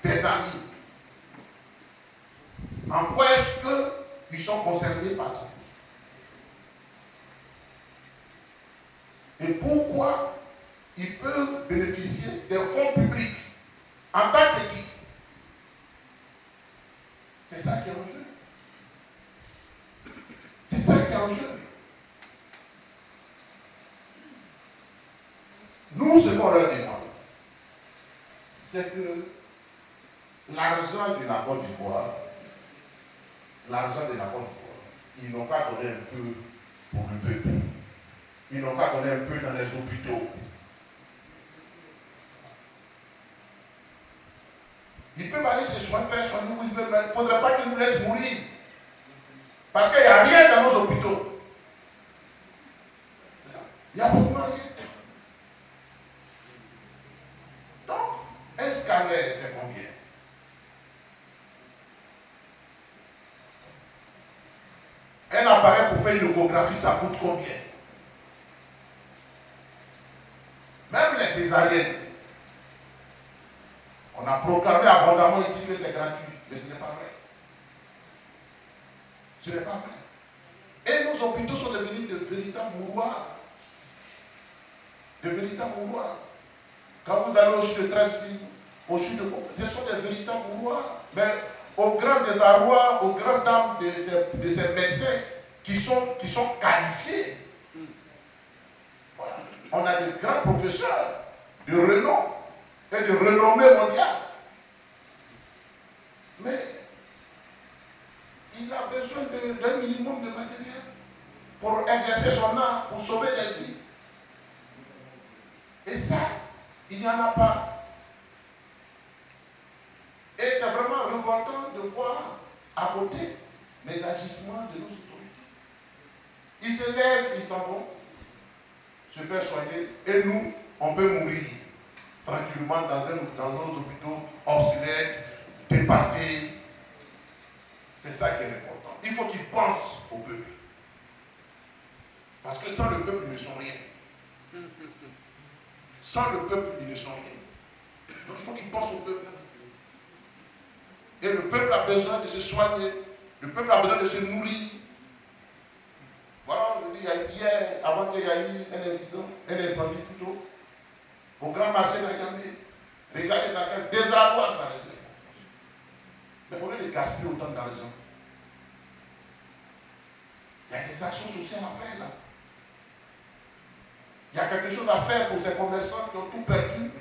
des amis. En quoi est-ce qu'ils sont concernés par ta vie? Et pourquoi ils peuvent bénéficier des fonds publics en tant que qui? C'est ça qui est en jeu. C'est ça qui est en jeu. Nous, ce qu'on leur demande, c'est que l'argent de la Côte d'Ivoire, ils n'ont qu'à donner un peu pour le peuple. Ils n'ont qu'à donner un peu dans les hôpitaux. Ils peuvent aller se soigner, faire soigner où ils veulent, mais il ne faudrait pas qu'ils nous laissent mourir. Parce qu'il n'y a rien dans nos hôpitaux. C'est ça. Il n'y a absolument rien. Donc, un scanner, c'est combien? Un appareil pour faire une échographie, ça coûte combien? Même les césariennes. On a proclamé abondamment ici que c'est gratuit, mais ce n'est pas vrai. Ce n'est pas vrai. Et nos hôpitaux sont devenus de véritables mouroirs. De véritables mouroirs. Quand vous allez au sud de Treichville, au sud de... ce sont des véritables mouroirs. Mais au grand désarroi, aux grandes dames de ces médecins qui sont qualifiés. Voilà. On a de grands professeurs de renom et de renommée mondiale. Mais il a besoin d'un minimum de matériel pour exercer son art, pour sauver des vies. Et ça, il n'y en a pas. Et c'est vraiment révoltant de voir à côté les agissements de nos autorités. Ils se lèvent, ils s'en vont se faire soigner, et nous, on peut mourir tranquillement dans nos hôpitaux obsolètes, dépassés. C'est ça qui est important. Il faut qu'ils pensent au peuple. Parce que sans le peuple, ils ne sont rien. Sans le peuple, ils ne sont rien. Donc il faut qu'ils pensent au peuple. Et le peuple a besoin de se soigner. Le peuple a besoin de se nourrir. Voilà, hier, avant-hier, il y a eu un incident, un incendie plutôt, au grand marché d'Agamé. Regardez dans quel désarroi ça laisse. Mais au lieu de gaspiller autant d'argent, il y a des actions sociales à faire là. Il y a quelque chose à faire pour ces commerçants qui ont tout perdu.